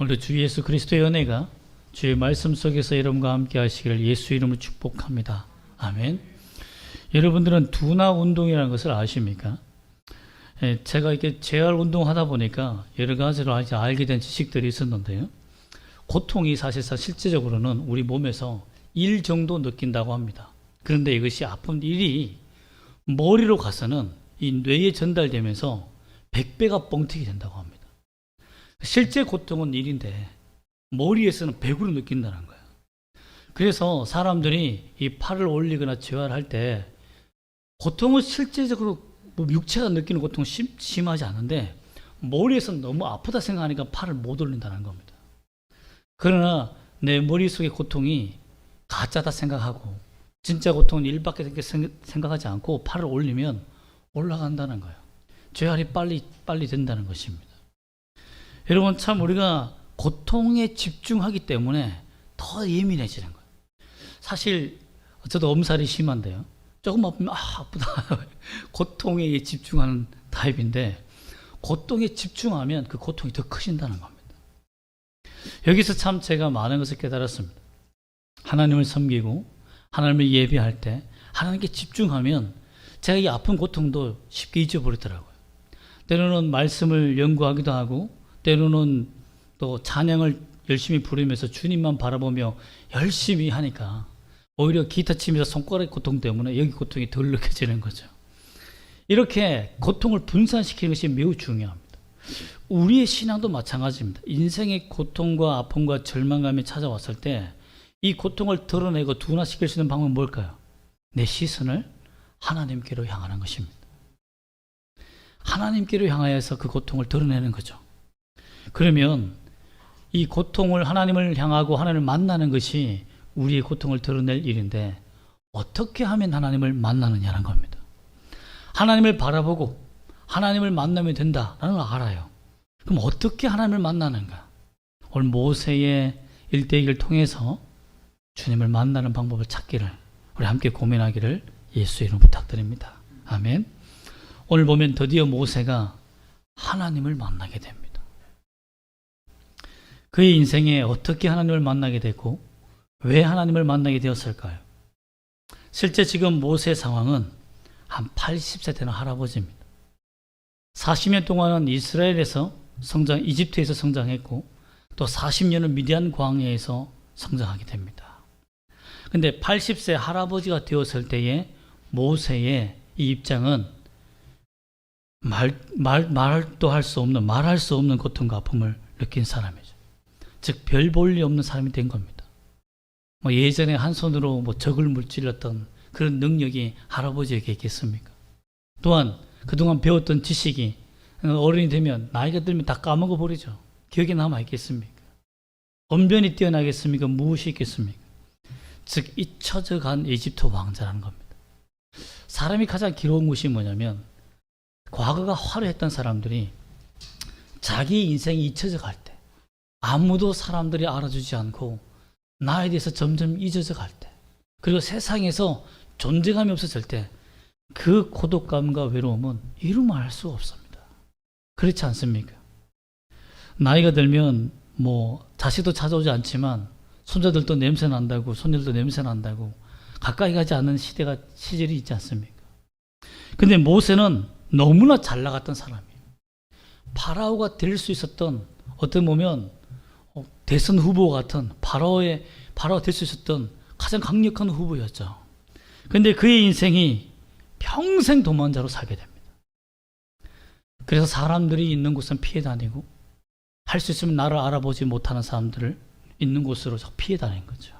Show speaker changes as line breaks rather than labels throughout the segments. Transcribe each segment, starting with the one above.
오늘도 주 예수 그리스도의 은혜가 주의 말씀 속에서 여러분과 함께 하시기를 예수 이름으로 축복합니다. 아멘. 여러분들은 두나 운동이라는 것을 아십니까? 제가 이렇게 재활 운동하다 보니까 여러 가지로 알게 된 지식들이 있었는데요. 고통이 사실상 실제적으로는 우리 몸에서 1 정도 느낀다고 합니다. 그런데 이것이 아픈 일이 머리로 가서는 이 뇌에 전달되면서 100배가 뻥튀기 된다고 합니다. 실제 고통은 1인데 머리에서는 100으로 느낀다는 거예요. 그래서 사람들이 이 팔을 올리거나 재활할 때 고통은 실제적으로 육체가 느끼는 고통은 심하지 않은데 머리에서는 너무 아프다 생각하니까 팔을 못 올린다는 겁니다. 그러나 내 머릿속의 고통이 가짜다 생각하고 진짜 고통은 일밖에 생각하지 않고 팔을 올리면 올라간다는 거예요. 재활이 빨리 된다는 것입니다. 여러분, 참 우리가 고통에 집중하기 때문에 더 예민해지는 거예요. 사실 저도 엄살이 심한데요. 조금 아프면 아프다. 고통에 집중하는 타입인데 고통에 집중하면 그 고통이 더 커진다는 겁니다. 여기서 참 제가 많은 것을 깨달았습니다. 하나님을 섬기고 하나님을 예배할 때 하나님께 집중하면 제가 이 아픈 고통도 쉽게 잊어버리더라고요. 때로는 말씀을 연구하기도 하고 때로는 또 찬양을 열심히 부르면서 주님만 바라보며 열심히 하니까 오히려 기타 치면서 손가락 고통 때문에 여기 고통이 덜 느껴지는 거죠. 이렇게 고통을 분산시키는 것이 매우 중요합니다. 우리의 신앙도 마찬가지입니다. 인생의 고통과 아픔과 절망감이 찾아왔을 때 이 고통을 드러내고 둔화시킬 수 있는 방법은 뭘까요? 내 시선을 하나님께로 향하는 것입니다. 하나님께로 향하여서 그 고통을 드러내는 거죠. 그러면 이 고통을 하나님을 향하고 하나님을 만나는 것이 우리의 고통을 드러낼 일인데 어떻게 하면 하나님을 만나느냐는 겁니다. 하나님을 바라보고 하나님을 만나면 된다라는 걸 알아요. 그럼 어떻게 하나님을 만나는가? 오늘 모세의 1대1을 통해서 주님을 만나는 방법을 찾기를 우리 함께 고민하기를 예수 이름으로 부탁드립니다. 아멘. 오늘 보면 드디어 모세가 하나님을 만나게 됩니다. 그의 인생에 어떻게 하나님을 만나게 됐고 왜 하나님을 만나게 되었을까요? 실제 지금 모세의 상황은 한 80세 되는 할아버지입니다. 40년 동안은 이스라엘에서 이집트에서 성장했고 또 40년은 미디안 광야에서 성장하게 됩니다. 근데 80세 할아버지가 되었을 때의 모세의 이 입장은 말도 할 수 없는, 말할 수 없는 고통과 아픔을 느낀 사람이죠. 즉, 별 볼 일 없는 사람이 된 겁니다. 예전에 한 손으로 적을 물질렀던 그런 능력이 할아버지에게 있겠습니까? 또한 그동안 배웠던 지식이 어른이 되면 나이가 들면 다 까먹어 버리죠. 기억에 남아 있겠습니까? 언변이 뛰어나겠습니까? 무엇이 있겠습니까? 즉, 잊혀져 간 이집트 왕자라는 겁니다. 사람이 가장 괴로운 것이 뭐냐면 과거가 화려했던 사람들이 자기 인생이 잊혀져 갈 때, 아무도 사람들이 알아주지 않고 나에 대해서 점점 잊어져 갈 때, 그리고 세상에서 존재감이 없어질 때 그 고독감과 외로움은 이루 말할 수 없습니다. 그렇지 않습니까? 나이가 들면 자식도 찾아오지 않지만 손자들도 냄새 난다고, 손녀들도 냄새 난다고 가까이 가지 않는 시절이 있지 않습니까? 근데 모세는 너무나 잘 나갔던 사람이에요. 파라오가 될 수 있었던, 어떻게 보면 대선 후보 같은 파라오가 될 수 있었던 가장 강력한 후보였죠. 근데 그의 인생이 평생 도망자로 살게 됩니다. 그래서 사람들이 있는 곳은 피해 다니고 할 수 있으면 나를 알아보지 못하는 사람들을 있는 곳으로 피해 다니는 거죠.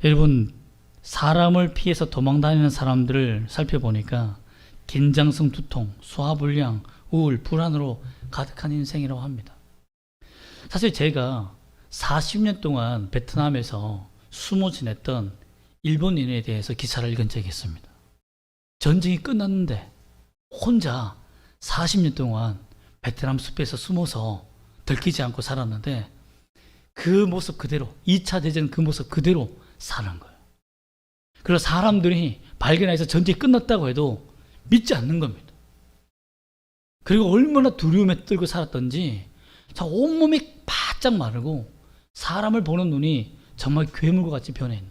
여러분, 사람을 피해서 도망다니는 사람들을 살펴보니까 긴장성 두통, 소화불량, 우울, 불안으로 가득한 인생이라고 합니다. 사실 제가 40년 동안 베트남에서 숨어 지냈던 일본인에 대해서 기사를 읽은 적이 있습니다. 전쟁이 끝났는데 혼자 40년 동안 베트남 숲에서 숨어서 들키지 않고 살았는데 그 모습 그대로, 2차 대전 그 모습 그대로 사는 거예요. 그리고 사람들이 발견해서 전쟁이 끝났다고 해도 믿지 않는 겁니다. 그리고 얼마나 두려움에 떨고 살았던지 온몸이 바짝 마르고 사람을 보는 눈이 정말 괴물과 같이 변해 있는.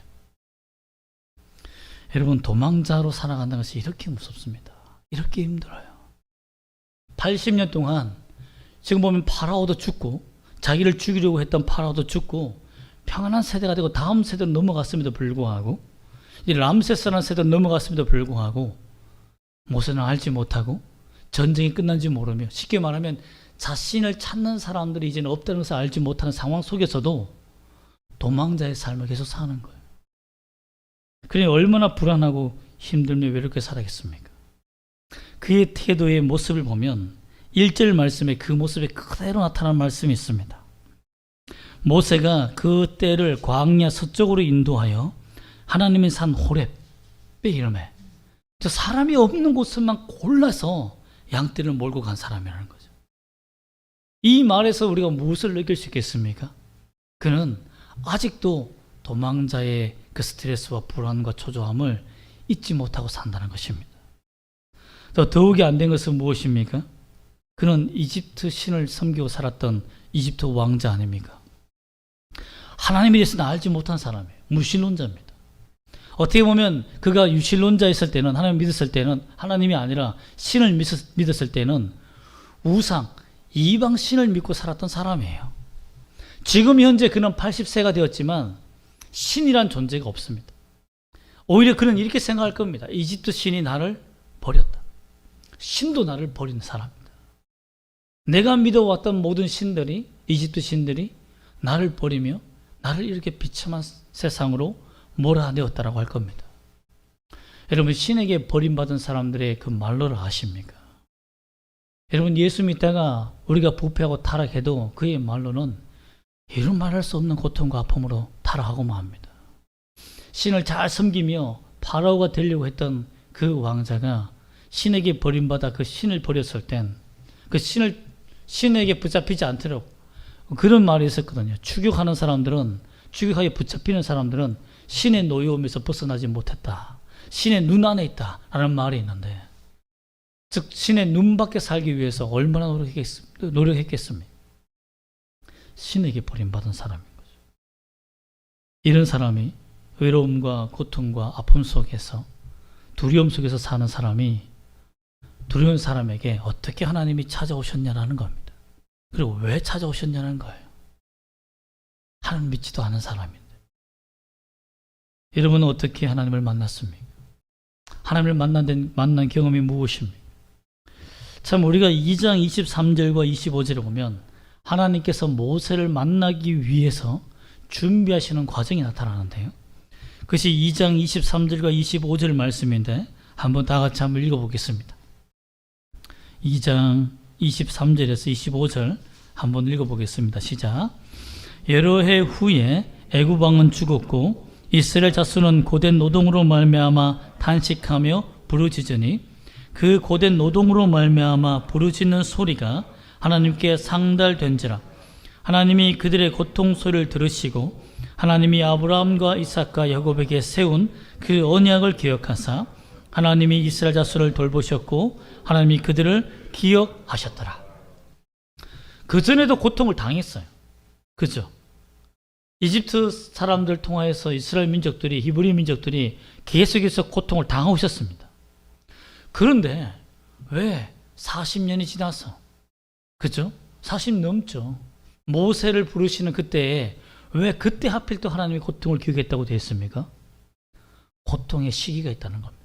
여러분, 도망자로 살아간다는 것이 이렇게 무섭습니다. 이렇게 힘들어요. 80년 동안 지금 보면 파라오도 죽고 자기를 죽이려고 했던 파라오도 죽고 평안한 세대가 되고 다음 세대로 넘어갔음에도 불구하고 이 람세스라는 세대로 넘어갔음에도 불구하고 모세는 알지 못하고 전쟁이 끝난지 모르며 쉽게 말하면 자신을 찾는 사람들이 이제는 없다는 것을 알지 못하는 상황 속에서도 도망자의 삶을 계속 사는 거예요. 그러니 얼마나 불안하고 힘들며 외롭게 살아겠습니까? 그의 태도의 모습을 보면 1절 말씀에 그 모습이 그대로 나타나는 말씀이 있습니다. 모세가 그 떼를 광야 서쪽으로 인도하여 하나님의 산 호렙 이름에 사람이 없는 곳을만 골라서 양떼를 몰고 간 사람이라는 거죠. 이 말에서 우리가 무엇을 느낄 수 있겠습니까? 그는 아직도 도망자의 그 스트레스와 불안과 초조함을 잊지 못하고 산다는 것입니다. 더 더욱이 안 된 것은 무엇입니까? 그는 이집트 신을 섬기고 살았던 이집트 왕자 아닙니까? 하나님에 대해서는 알지 못한 사람이에요. 무신론자입니다. 어떻게 보면 그가 유신론자였을 때는, 하나님 믿었을 때는, 하나님이 아니라 신을 믿었을 때는 우상, 이방 신을 믿고 살았던 사람이에요. 지금 현재 그는 80세가 되었지만 신이란 존재가 없습니다. 오히려 그는 이렇게 생각할 겁니다. 이집트 신이 나를 버렸다. 신도 나를 버리는 사람이다. 내가 믿어왔던 모든 신들이, 이집트 신들이 나를 버리며 나를 이렇게 비참한 세상으로 몰아내었다라고 할 겁니다. 여러분, 신에게 버림받은 사람들의 그 말로를 아십니까? 여러분, 예수 믿다가 우리가 부패하고 타락해도 그의 말로는 이루 말할 수 없는 고통과 아픔으로 타락하고만 합니다. 신을 잘 섬기며 파라오가 되려고 했던 그 왕자가 신에게 버림받아 그 신을 버렸을 땐 그 신에게 붙잡히지 않도록 그런 말이 있었거든요. 추격하는 사람들은, 추격하게 붙잡히는 사람들은 신의 노여움에서 벗어나지 못했다. 신의 눈 안에 있다. 라는 말이 있는데, 즉 신의 눈 밖에 살기 위해서 얼마나 노력했겠습니까? 신에게 버림받은 사람인 거죠. 이런 사람이 외로움과 고통과 아픔 속에서, 두려움 속에서 사는 사람이 두려운 사람에게 어떻게 하나님이 찾아오셨냐라는 겁니다. 그리고 왜 찾아오셨냐는 거예요. 하나님 믿지도 않은 사람인데. 여러분은 어떻게 하나님을 만났습니까? 하나님을 만난 경험이 무엇입니까? 참 우리가 2장 23절과 25절에 보면 하나님께서 모세를 만나기 위해서 준비하시는 과정이 나타나는데요. 그것이 2장 23절과 25절 말씀인데 한번 다 같이 한번 읽어보겠습니다. 2장 23절에서 25절 한번 읽어보겠습니다. 시작. 여러 해 후에 애굽 왕은 죽었고 이스라엘 자손은 고된 노동으로 말미암아 탄식하며 부르짖으니 그 고된 노동으로 말미암아 부르짖는 소리가 하나님께 상달된지라. 하나님이 그들의 고통 소리를 들으시고 하나님이 아브라함과 이삭과 야곱에게 세운 그 언약을 기억하사 하나님이 이스라엘 자손을 돌보셨고 하나님이 그들을 기억하셨더라. 그전에도 고통을 당했어요. 그죠? 이집트 사람들 통하여서 이스라엘 민족들이, 히브리 민족들이 계속해서 고통을 당하셨습니다. 그런데 왜 40년이 지나서, 그죠? 40 넘죠. 모세를 부르시는 그때에 왜 그때 하필 또 하나님이 고통을 기억했다고 되어 있습니까? 고통의 시기가 있다는 겁니다.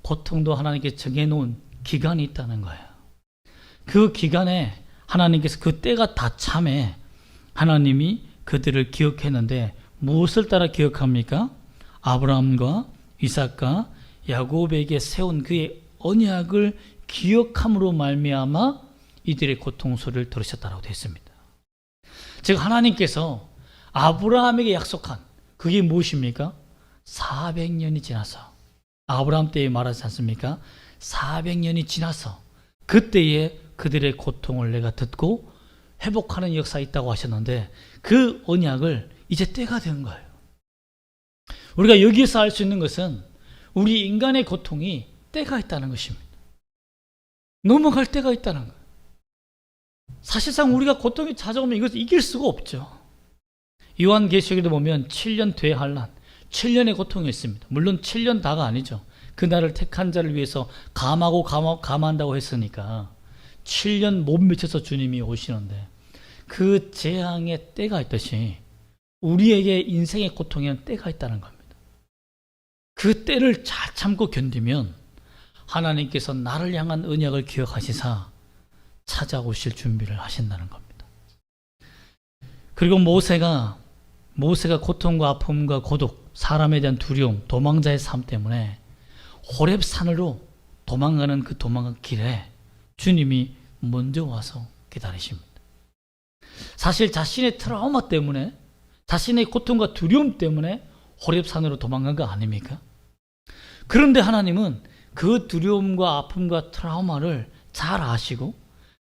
고통도 하나님께 정해놓은 기간이 있다는 거예요. 그 기간에 하나님께서 그 때가 다 참에 하나님이 그들을 기억했는데 무엇을 따라 기억합니까? 아브라함과 이삭과 야곱에게 세운 그의 언약을 기억함으로 말미암아 이들의 고통 소리를 들으셨다라고 되어 있습니다. 즉 하나님께서 아브라함에게 약속한 그게 무엇입니까? 400년이 지나서, 아브라함 때에 말하지 않습니까? 400년이 지나서 그때에 그들의 고통을 내가 듣고 회복하는 역사가 있다고 하셨는데 그 언약을 이제 때가 된 거예요. 우리가 여기에서 알 수 있는 것은 우리 인간의 고통이 때가 있다는 것입니다. 넘어갈 때가 있다는 거예요. 사실상 우리가 고통이 찾아오면 이것을 이길 수가 없죠. 요한계시록에도 보면 7년 대환란, 7년의 고통이 있습니다. 물론 7년 다가 아니죠. 그날을 택한 자를 위해서 감한다고 했으니까 7년 못 미쳐서 주님이 오시는데, 그 재앙의 때가 있듯이 우리에게 인생의 고통에는 때가 있다는 겁니다. 그 때를 잘 참고 견디면 하나님께서 나를 향한 언약을 기억하시사 찾아오실 준비를 하신다는 겁니다. 그리고 모세가 고통과 아픔과 고독, 사람에 대한 두려움, 도망자의 삶 때문에 호렙 산으로 도망가는 그 도망간 길에 주님이 먼저 와서 기다리십니다. 사실 자신의 트라우마 때문에, 자신의 고통과 두려움 때문에 호렙 산으로 도망간 거 아닙니까? 그런데 하나님은 그 두려움과 아픔과 트라우마를 잘 아시고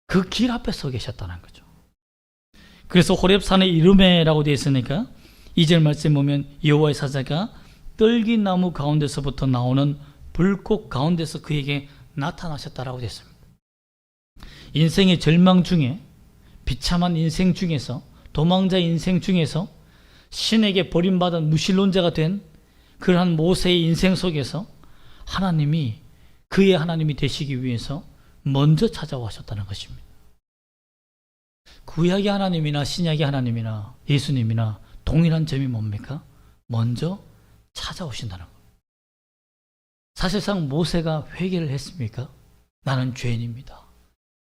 그 길 앞에 서 계셨다는 거죠. 그래서 호렙산의 이름에라고 되어 있으니까 2절 말씀 보면 여호와의 사자가 떨기나무 가운데서부터 나오는 불꽃 가운데서 그에게 나타나셨다라고 되어 있습니다. 인생의 절망 중에, 비참한 인생 중에서, 도망자 인생 중에서 신에게 버림받은 무신론자가 된 그러한 모세의 인생 속에서 하나님이 그의 하나님이 되시기 위해서 먼저 찾아오셨다는 것입니다. 구약의 하나님이나 신약의 하나님이나 예수님이나 동일한 점이 뭡니까? 먼저 찾아오신다는 것. 사실상 모세가 회개를 했습니까? 나는 죄인입니다.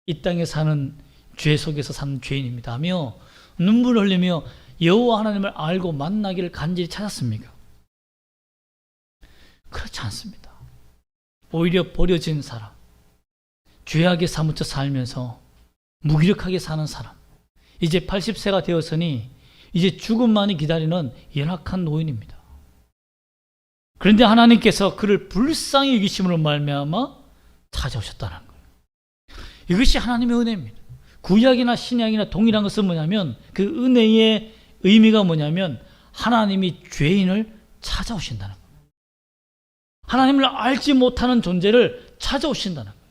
이 땅에 사는, 죄 속에서 사는 죄인입니다 하며 눈물을 흘리며 여호와 하나님을 알고 만나기를 간절히 찾았습니까? 그렇지 않습니다. 오히려 버려진 사람, 죄악에 사무쳐 살면서 무기력하게 사는 사람, 이제 80세가 되었으니 이제 죽음만이 기다리는 연약한 노인입니다. 그런데 하나님께서 그를 불쌍히 여기심으로 말미암아 찾아오셨다는 거예요. 이것이 하나님의 은혜입니다. 구약이나 신약이나 동일한 것은 뭐냐면, 그 은혜의 의미가 뭐냐면 하나님이 죄인을 찾아오신다는 거예요. 하나님을 알지 못하는 존재를 찾아오신다는 거예요.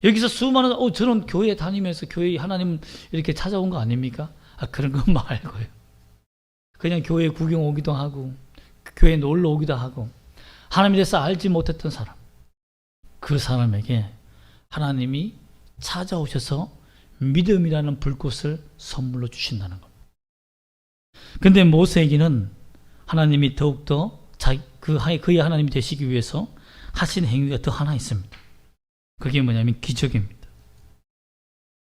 여기서 수많은 저는 교회 다니면서 교회 하나님 이렇게 찾아온 거 아닙니까? 그런 건 말고요. 그냥 교회 구경 오기도 하고 교회 놀러 오기도 하고 하나님에 대해서 알지 못했던 사람, 그 사람에게 하나님이 찾아오셔서 믿음이라는 불꽃을 선물로 주신다는 겁니다. 그런데 모세에게는 하나님이 더욱더 그의 하나님이 되시기 위해서 하신 행위가 더 하나 있습니다. 그게 뭐냐면 기적입니다.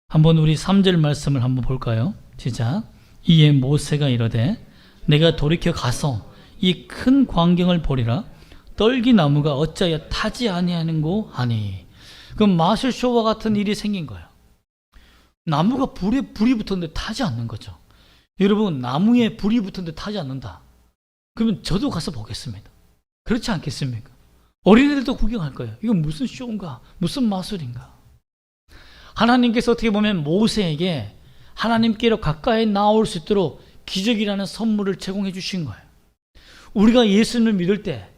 한번 우리 3절 말씀을 한번 볼까요? 시작. 이에 모세가 이르되 내가 돌이켜 가서 이 큰 광경을 보리라. 떨기나무가 어찌하여 타지 아니하는고 하니. 그럼 마술쇼와 같은 일이 생긴 거예요. 나무가 불이 붙었는데 타지 않는 거죠. 여러분, 나무에 불이 붙었는데 타지 않는다. 그러면 저도 가서 보겠습니다. 그렇지 않겠습니까? 어린애들도 구경할 거예요. 이건 무슨 쇼인가? 무슨 마술인가? 하나님께서 어떻게 보면 모세에게 하나님께로 가까이 나올 수 있도록 기적이라는 선물을 제공해 주신 거예요. 우리가 예수님을 믿을 때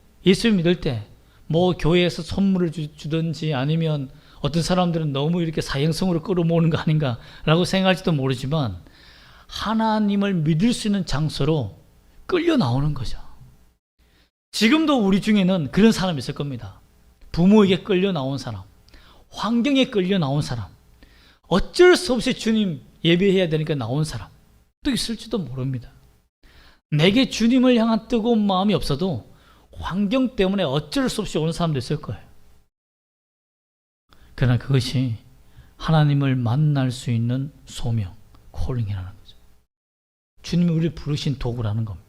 뭐 교회에서 선물을 주든지 아니면 어떤 사람들은 너무 이렇게 사행성으로 끌어모으는 거 아닌가라고 생각할지도 모르지만 하나님을 믿을 수 있는 장소로 끌려 나오는 거죠. 지금도 우리 중에는 그런 사람이 있을 겁니다. 부모에게 끌려 나온 사람, 환경에 끌려 나온 사람, 어쩔 수 없이 주님 예배해야 되니까 나온 사람 또 있을지도 모릅니다. 내게 주님을 향한 뜨거운 마음이 없어도 환경 때문에 어쩔 수 없이 오는 사람도 있을 거예요. 그러나 그것이 하나님을 만날 수 있는 소명, 콜링이라는 거죠. 주님이 우리를 부르신 도구라는 겁니다.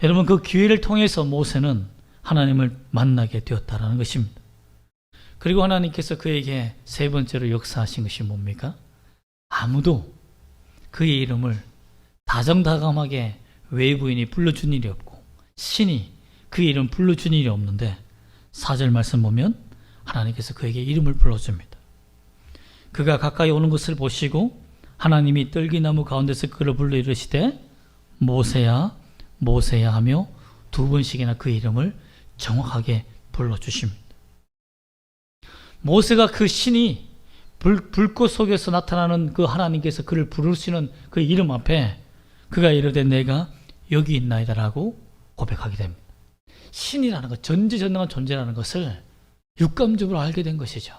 여러분, 그 기회를 통해서 모세는 하나님을 만나게 되었다라는 것입니다. 그리고 하나님께서 그에게 세 번째로 역사하신 것이 뭡니까? 아무도 그의 이름을 다정다감하게 외부인이 불러준 일이 없고 신이 그의 이름 불러준 일이 없는데 4절 말씀 보면 하나님께서 그에게 이름을 불러줍니다. 그가 가까이 오는 것을 보시고 하나님이 떨기나무 가운데서 그를 불러 이르시되 모세야 모세야 하며 두 번씩이나 그 이름을 정확하게 불러주십니다. 모세가 그 신이 불꽃 속에서 나타나는 그 하나님께서 그를 부르시는 그 이름 앞에 그가 이르되 내가 여기 있나이다라고 고백하게 됩니다. 신이라는 것, 전지전능한 존재라는 것을 육감적으로 알게 된 것이죠.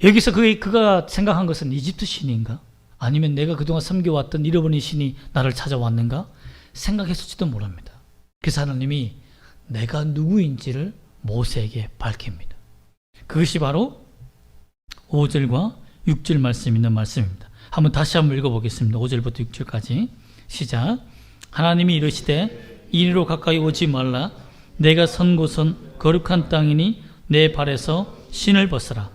여기서 그가 생각한 것은 이집트 신인가? 아니면 내가 그동안 섬겨왔던 잃어버린 신이 나를 찾아왔는가? 생각했을지도 모릅니다. 그래서 하나님이 내가 누구인지를 모세에게 밝힙니다. 그것이 바로 5절과 6절 말씀 있는 말씀입니다. 다시 한번 읽어보겠습니다. 5절부터 6절까지 시작. 하나님이 이르시되 이리로 가까이 오지 말라. 내가 선 곳은 거룩한 땅이니 내 발에서 신을 벗으라.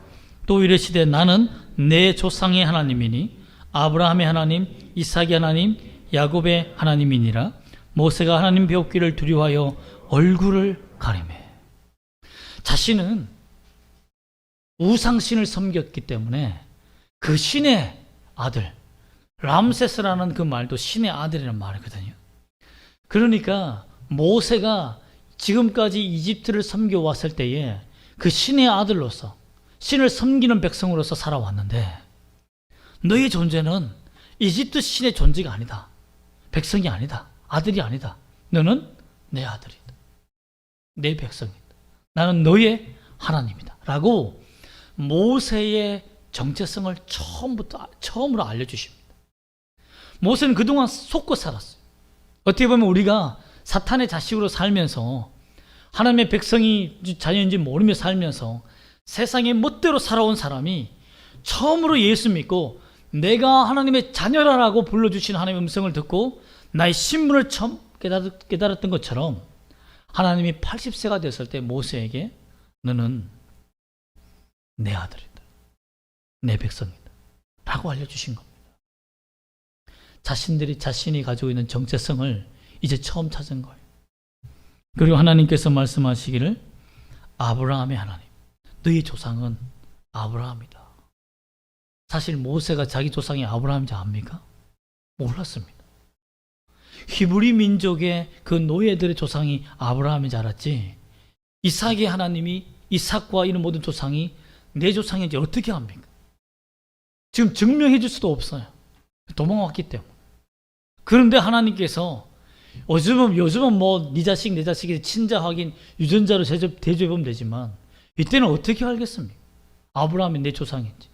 또 이르시되 나는 내 조상의 하나님이니 아브라함의 하나님, 이삭의 하나님, 야곱의 하나님이니라. 모세가 하나님 배웠기를 두려워하여 얼굴을 가리매. 자신은 우상신을 섬겼기 때문에 그 신의 아들, 람세스라는 그 말도 신의 아들이라는 말이거든요. 그러니까 모세가 지금까지 이집트를 섬겨왔을 때에 그 신의 아들로서 신을 섬기는 백성으로서 살아왔는데 너의 존재는 이집트 신의 존재가 아니다. 백성이 아니다. 아들이 아니다. 너는 내 아들이다. 내 백성이다. 나는 너의 하나님이다. 라고 모세의 정체성을 처음으로 알려주십니다. 모세는 그동안 속고 살았어요. 어떻게 보면 우리가 사탄의 자식으로 살면서 하나님의 백성이 자녀인지 모르며 살면서 세상의 멋대로 살아온 사람이 처음으로 예수 믿고 내가 하나님의 자녀라고 불러주신 하나님의 음성을 듣고 나의 신분을 처음 깨달았던 것처럼 하나님이 80세가 됐을 때 모세에게 너는 내 아들이다. 내 백성이다. 라고 알려주신 겁니다. 자신이 가지고 있는 정체성을 이제 처음 찾은 거예요. 그리고 하나님께서 말씀하시기를 아브라함의 하나님, 너희 조상은 아브라함이다. 사실 모세가 자기 조상이 아브라함인지 압니까? 몰랐습니다. 히브리 민족의 그 노예들의 조상이 아브라함인지 알았지 이삭의 하나님이 이삭과 이런 모든 조상이 내 조상인지 어떻게 합니까? 지금 증명해 줄 수도 없어요. 도망왔기 때문에. 그런데 하나님께서 요즘은 뭐 네 자식 내 자식이 친자 확인 유전자로 대조해보면 되지만 이때는 어떻게 알겠습니까? 아브라함이 내 조상인지.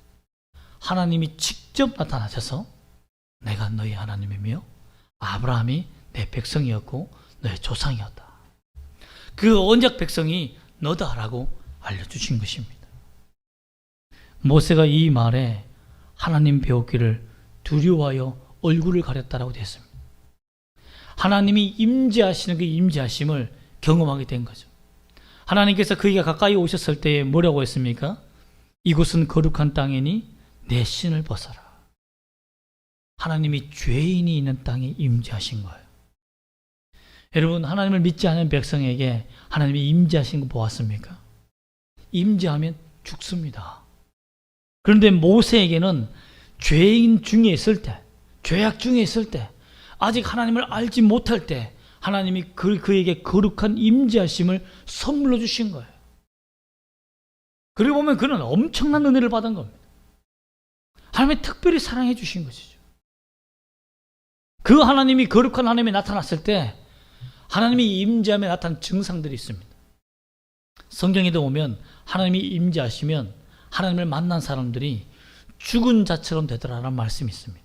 하나님이 직접 나타나셔서 내가 너희 하나님이며 아브라함이 내 백성이었고 너의 조상이었다. 그 언약 백성이 너다라고 알려주신 것입니다. 모세가 이 말에 하나님 배웠기를 두려워하여 얼굴을 가렸다라고 되어 있습니다. 하나님이 임재하시는 그 임재하심을 경험하게 된 거죠. 하나님께서 그에게 가까이 오셨을 때에 뭐라고 했습니까? 이곳은 거룩한 땅이니 내 신을 벗어라. 하나님이 죄인이 있는 땅에 임재하신 거예요. 여러분, 하나님을 믿지 않은 백성에게 하나님이 임재하신 거 보았습니까? 임재하면 죽습니다. 그런데 모세에게는 죄인 중에 있을 때, 죄악 중에 있을 때, 아직 하나님을 알지 못할 때 하나님이 그에게 거룩한 임재하심을 선물로 주신 거예요. 그리고 보면 그는 엄청난 은혜를 받은 겁니다. 하나님이 특별히 사랑해 주신 것이죠. 그 하나님이 거룩한 하나님이 나타났을 때 하나님이 임재함에 나타난 증상들이 있습니다. 성경에도 보면 하나님이 임재하시면 하나님을 만난 사람들이 죽은 자처럼 되더라라는 말씀이 있습니다.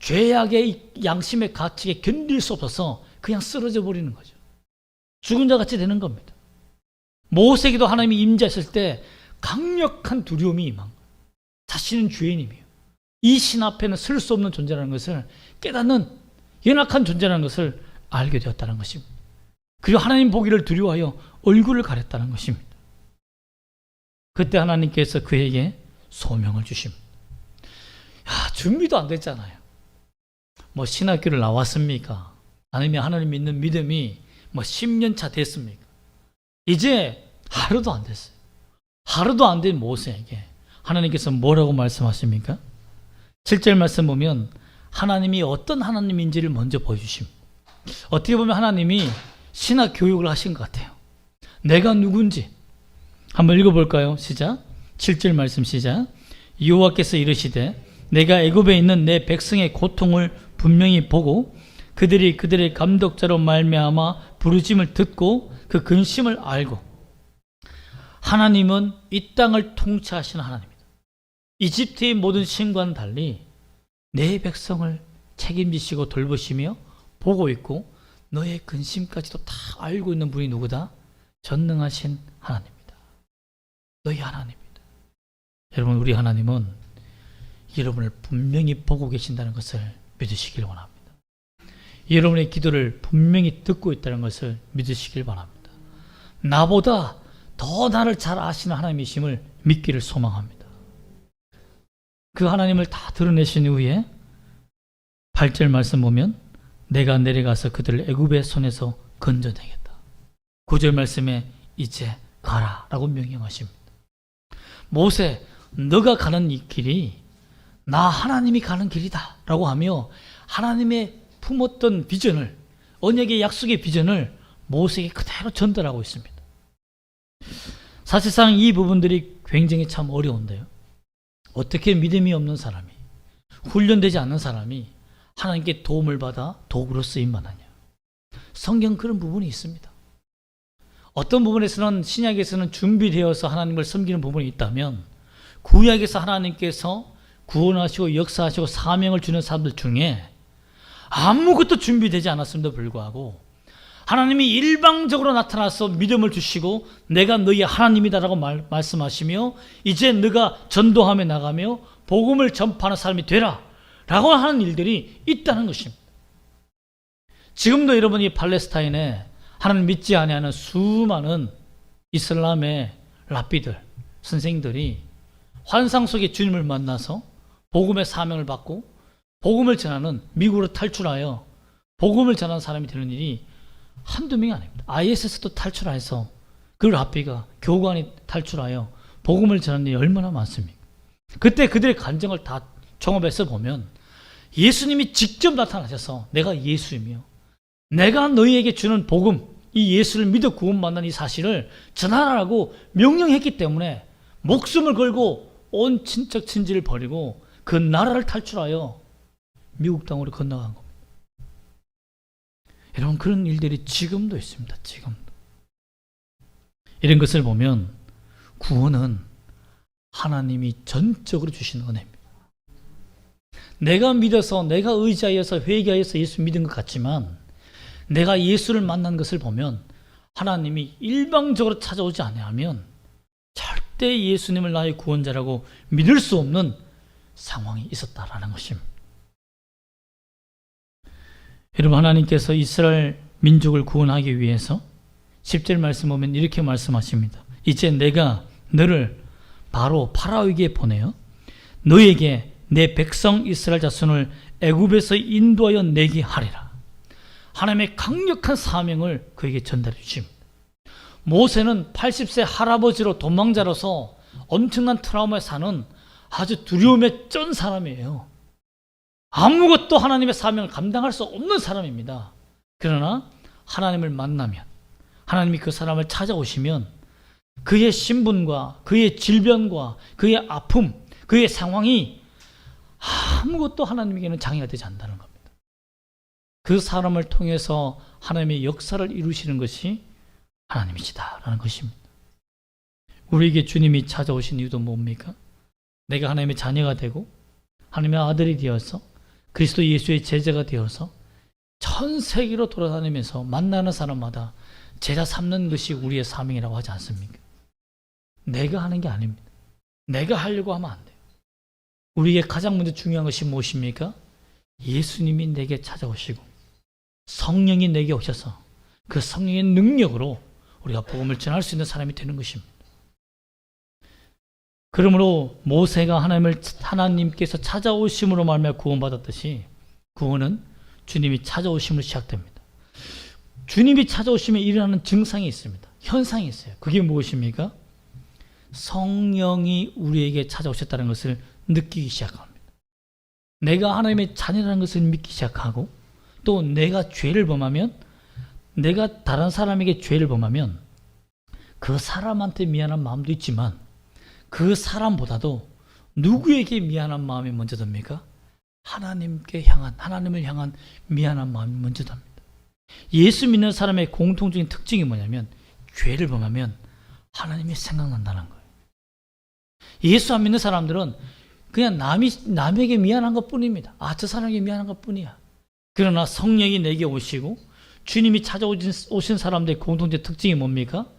죄악의 양심의 가치에 견딜 수 없어서 그냥 쓰러져 버리는 거죠. 죽은 자 같이 되는 겁니다. 모세에게도 하나님이 임재하실 때 강력한 두려움이 임한 거예요. 자신은 죄인이며 이 신 앞에는 설 수 없는 존재라는 것을 깨닫는 연약한 존재라는 것을 알게 되었다는 것입니다. 그리고 하나님 보기를 두려워하여 얼굴을 가렸다는 것입니다. 그때 하나님께서 그에게 소명을 주십니다. 준비도 안 됐잖아요. 뭐 신학교를 나왔습니까? 아니면 하나님 믿는 믿음이 뭐 10년 차 됐습니까? 이제 하루도 안 됐어요. 하루도 안 된 모세에게 하나님께서 뭐라고 말씀하십니까? 7절 말씀 보면 하나님이 어떤 하나님인지를 먼저 보여주십니다. 어떻게 보면 하나님이 신학 교육을 하신 것 같아요. 내가 누군지 한번 읽어볼까요? 시작. 7절 말씀 시작. 여호와께서 이르시되 내가 애굽에 있는 내 백성의 고통을 분명히 보고 그들이 그들의 감독자로 말미암아 부르심을 듣고 그 근심을 알고. 하나님은 이 땅을 통치하시는 하나님입니다. 이집트의 모든 신과는 달리 내 백성을 책임지시고 돌보시며 보고 있고 너의 근심까지도 다 알고 있는 분이 누구다? 전능하신 하나님입니다. 너희 하나님입니다. 여러분, 우리 하나님은 여러분을 분명히 보고 계신다는 것을 믿으시길 원합니다. 여러분의 기도를 분명히 듣고 있다는 것을 믿으시길 바랍니다. 나보다 더 나를 잘 아시는 하나님이심을 믿기를 소망합니다. 그 하나님을 다 드러내신 후에 8절 말씀 보면 내가 내려가서 그들을 애굽의 손에서 건져내겠다. 9절 말씀에 이제 가라 라고 명령하십니다. 모세, 너가 가는 이 길이 나 하나님이 가는 길이다 라고 하며 하나님의 품었던 비전을, 언약의 약속의 비전을 모세에게 그대로 전달하고 있습니다. 사실상 이 부분들이 굉장히 참 어려운데요. 어떻게 믿음이 없는 사람이, 훈련되지 않는 사람이 하나님께 도움을 받아 도구로 쓰임만 하냐. 성경 그런 부분이 있습니다. 어떤 부분에서는 신약에서는 준비되어서 하나님을 섬기는 부분이 있다면 구약에서 하나님께서 구원하시고 역사하시고 사명을 주는 사람들 중에 아무것도 준비되지 않았음에도 불구하고 하나님이 일방적으로 나타나서 믿음을 주시고 내가 너희 하나님이다라고 말씀하시며 이제 너가 전도하며 나가며 복음을 전파하는 사람이 되라 라고 하는 일들이 있다는 것입니다. 지금도 여러분이 팔레스타인에 하나님 믿지 아니하는 수많은 이슬람의 랍비들, 선생들이 환상 속에 주님을 만나서 복음의 사명을 받고 복음을 전하는, 미국으로 탈출하여 복음을 전하는 사람이 되는 일이 한두 명이 아닙니다. ISS도 탈출해서 그 랍비가, 교관이 탈출하여 복음을 전하는 일이 얼마나 많습니까? 그때 그들의 간증을 다 종합해서 보면 예수님이 직접 나타나셔서 내가 예수이며 내가 너희에게 주는 복음, 이 예수를 믿어 구원 받는 이 사실을 전하라고 명령했기 때문에 목숨을 걸고 온 친척 친지를 버리고 그 나라를 탈출하여 미국 땅으로 건너간 겁니다. 여러분, 그런 일들이 지금도 있습니다. 지금도. 이런 것을 보면 구원은 하나님이 전적으로 주시는 은혜입니다. 내가 믿어서, 내가 의지하여서 회개하여서 예수 믿은 것 같지만 내가 예수를 만난 것을 보면 하나님이 일방적으로 찾아오지 아니하면 절대 예수님을 나의 구원자라고 믿을 수 없는 상황이 있었다라는 것입니다. 여러분, 하나님께서 이스라엘 민족을 구원하기 위해서 10절 말씀 보면 이렇게 말씀하십니다. 이제 내가 너를 바로 파라오에게 보내어 너에게 내 백성 이스라엘 자손을 애굽에서 인도하여 내게 하리라. 하나님의 강력한 사명을 그에게 전달해 주십니다. 모세는 80세 할아버지로 도망자로서 엄청난 트라우마에 사는 아주 두려움에 쩐 사람이에요. 아무것도 하나님의 사명을 감당할 수 없는 사람입니다. 그러나 하나님을 만나면, 하나님이 그 사람을 찾아오시면 그의 신분과 그의 질병과 그의 아픔, 그의 상황이 아무것도 하나님에게는 장애가 되지 않는다는 겁니다. 그 사람을 통해서 하나님의 역사를 이루시는 것이 하나님이시다라는 것입니다. 우리에게 주님이 찾아오신 이유도 뭡니까? 내가 하나님의 자녀가 되고 하나님의 아들이 되어서 그리스도 예수의 제자가 되어서 전 세계로 돌아다니면서 만나는 사람마다 제자 삼는 것이 우리의 사명이라고 하지 않습니까? 내가 하는 게 아닙니다. 내가 하려고 하면 안 돼요. 우리에게 가장 먼저 중요한 것이 무엇입니까? 예수님이 내게 찾아오시고 성령이 내게 오셔서 그 성령의 능력으로 우리가 복음을 전할 수 있는 사람이 되는 것입니다. 그러므로 모세가 하나님께서 찾아오심으로 말미암아 구원받았듯이 구원은 주님이 찾아오심으로 시작됩니다. 주님이 찾아오시면 일어나는 증상이 있습니다. 현상이 있어요. 그게 무엇입니까? 성령이 우리에게 찾아오셨다는 것을 느끼기 시작합니다. 내가 하나님의 자녀라는 것을 믿기 시작하고 또 내가 죄를 범하면, 내가 다른 사람에게 죄를 범하면 그 사람한테 미안한 마음도 있지만 그 사람보다도 누구에게 미안한 마음이 먼저 듭니까? 하나님을 향한 미안한 마음이 먼저 듭니다. 예수 믿는 사람의 공통적인 특징이 뭐냐면 죄를 범하면 하나님이 생각난다는 거예요. 예수 안 믿는 사람들은 그냥 남에게 미안한 것 뿐입니다. 저 사람에게 미안한 것 뿐이야. 그러나 성령이 내게 오시고 주님이 찾아오신 사람들의 공통적 특징이 뭡니까?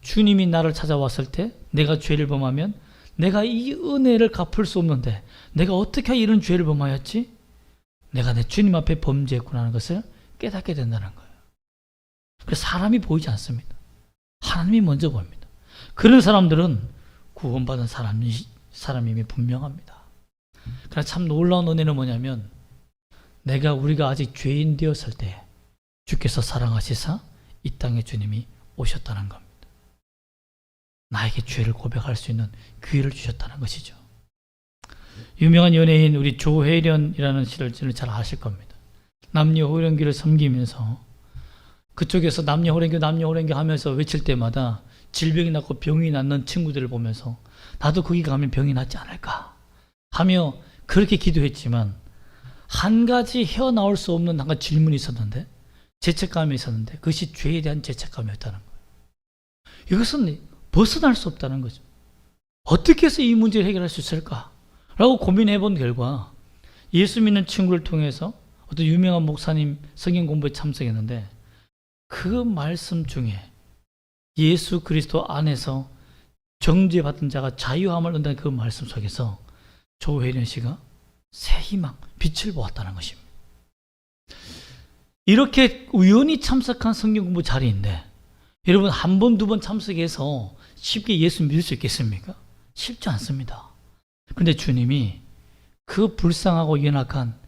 주님이 나를 찾아왔을 때 내가 죄를 범하면 내가 이 은혜를 갚을 수 없는데 내가 어떻게 이런 죄를 범하였지? 내가 내 주님 앞에 범죄했구나 하는 것을 깨닫게 된다는 거예요. 그래서 사람이 보이지 않습니다. 하나님이 먼저 보입니다. 그런 사람들은 구원받은 사람임이 분명합니다. 그러나 참 놀라운 은혜는 뭐냐면 우리가 아직 죄인 되었을 때 주께서 사랑하시사 이 땅에 주님이 오셨다는 겁니다. 나에게 죄를 고백할 수 있는 기회를 주셨다는 것이죠. 유명한 연예인 우리 조혜련이라는 씨를 잘 아실 겁니다. 남녀호령교를 섬기면서 그쪽에서 남녀호령교 하면서 외칠 때마다 질병이 낫고 병이 낫는 친구들을 보면서 나도 거기 가면 병이 낫지 않을까 하며 그렇게 기도했지만 한 가지 헤어나올 수 없는 한 가지 질문이 있었는데 죄책감이 있었는데 그것이 죄에 대한 죄책감이었다는 거예요. 이것은 벗어날 수 없다는 거죠. 어떻게 해서 이 문제를 해결할 수 있을까? 라고 고민해 본 결과 예수 믿는 친구를 통해서 어떤 유명한 목사님 성경 공부에 참석했는데 그 말씀 중에 예수 그리스도 안에서 정죄받은 자가 자유함을 얻는다는 그 말씀 속에서 조혜련 씨가 새 희망, 빛을 보았다는 것입니다. 이렇게 우연히 참석한 성경 공부 자리인데 여러분 한 번, 두 번 참석해서 쉽게 예수 믿을 수 있겠습니까? 쉽지 않습니다. 그런데 주님이 그 불쌍하고 연약한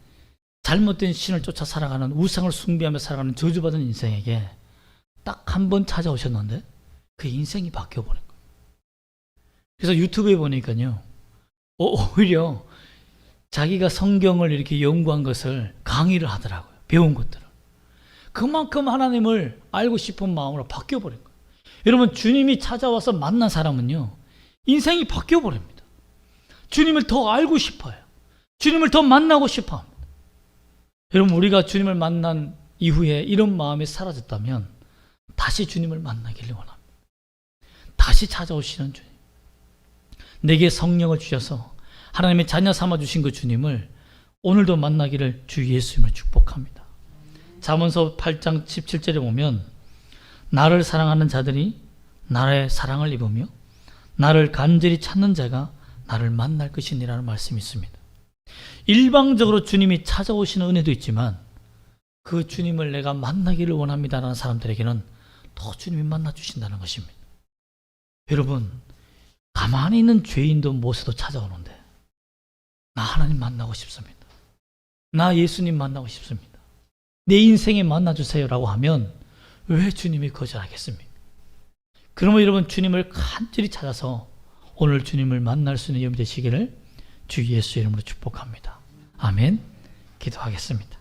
잘못된 신을 쫓아 살아가는 우상을 숭배하며 살아가는 저주받은 인생에게 딱 한 번 찾아오셨는데 그 인생이 바뀌어버린 거예요. 그래서 유튜브에 보니까요 오히려 자기가 성경을 이렇게 연구한 것을 강의를 하더라고요. 배운 것들을. 그만큼 하나님을 알고 싶은 마음으로 바뀌어버린 거예요. 여러분 주님이 찾아와서 만난 사람은요 인생이 바뀌어버립니다. 주님을 더 알고 싶어요. 주님을 더 만나고 싶어합니다. 여러분 우리가 주님을 만난 이후에 이런 마음이 사라졌다면 다시 주님을 만나기를 원합니다. 다시 찾아오시는 주님, 내게 성령을 주셔서 하나님의 자녀 삼아주신 그 주님을 오늘도 만나기를 주 예수님을 축복합니다. 잠언서 8장 17절에 보면 나를 사랑하는 자들이 나의 사랑을 입으며 나를 간절히 찾는 자가 나를 만날 것이니라는 말씀이 있습니다. 일방적으로 주님이 찾아오시는 은혜도 있지만 그 주님을 내가 만나기를 원합니다라는 사람들에게는 더 주님이 만나주신다는 것입니다. 여러분 가만히 있는 죄인도 모세도 찾아오는데 나 하나님 만나고 싶습니다. 나 예수님 만나고 싶습니다. 내 인생에 만나주세요 라고 하면 왜 주님이 거절하겠습니까? 그러면 여러분 주님을 간절히 찾아서 오늘 주님을 만날 수 있는 여러분 되시기를 주 예수 이름으로 축복합니다. 아멘. 기도하겠습니다.